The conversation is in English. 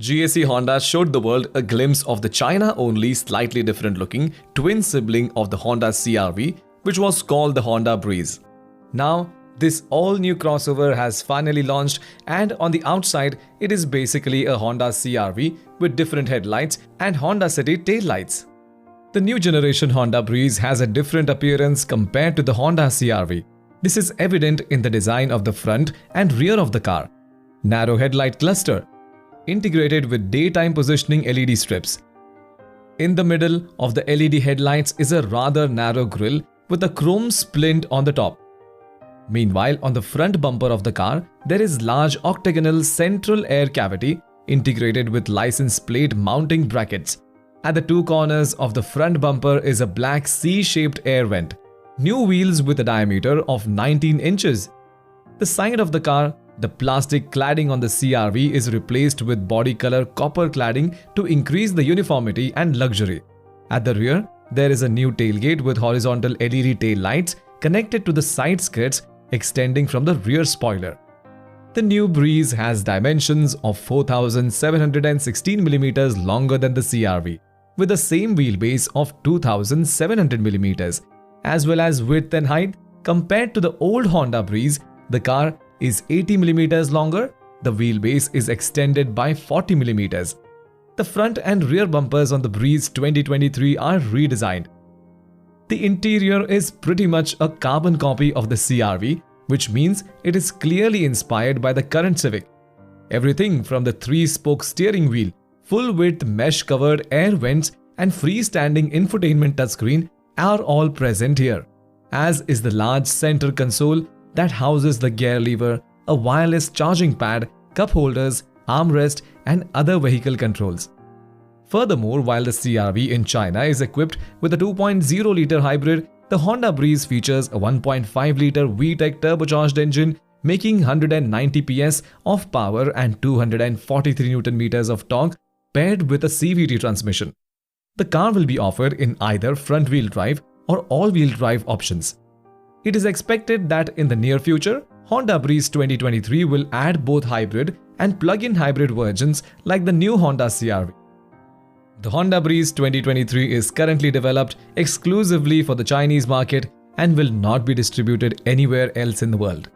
GAC Honda showed the world a glimpse of the China-only slightly different-looking twin sibling of the Honda CR-V, which was called the Honda Breeze. Now, this all-new crossover has finally launched, and on the outside, it is basically a Honda CR-V with different headlights and Honda City taillights. The new generation Honda Breeze has a different appearance compared to the Honda CR-V. This is evident in the design of the front and rear of the car. Narrow headlight cluster, integrated with daytime positioning LED strips. In the middle of the LED headlights is a rather narrow grille with a chrome splint on the top. Meanwhile, on the front bumper of the car, there is large octagonal central air cavity integrated with license plate mounting brackets. At the two corners of the front bumper is a black C-shaped air vent. New wheels with a diameter of 19 inches. The side of the car, the plastic cladding on the CR-V is replaced with body color copper cladding to increase the uniformity and luxury. At the rear, there is a new tailgate with horizontal LED tail lights connected to the side skirts extending from the rear spoiler. The new Breeze has dimensions of 4,716 mm longer than the CR-V, with the same wheelbase of 2,700 mm, as well as width and height. Compared to the old Honda Breeze, the car is 80 mm longer, the wheelbase is extended by 40 mm. The front and rear bumpers on the Breeze 2023 are redesigned. The interior is pretty much a carbon copy of the CR-V, which means it is clearly inspired by the current Civic. Everything from the 3-spoke steering wheel, full-width mesh-covered air vents and freestanding infotainment touchscreen are all present here, as is the large center console that houses the gear lever, a wireless charging pad, cup holders, armrest, and other vehicle controls. Furthermore, while the CR-V in China is equipped with a 2.0-liter hybrid, the Honda Breeze features a 1.5-liter VTEC turbocharged engine, making 190 PS of power and 243 Nm of torque, paired with a CVT transmission. The car will be offered in either front-wheel drive or all-wheel drive options. It is expected that in the near future, Honda Breeze 2023 will add both hybrid and plug-in hybrid versions like the new Honda CR-V. The Honda Breeze 2023 is currently developed exclusively for the Chinese market and will not be distributed anywhere else in the world.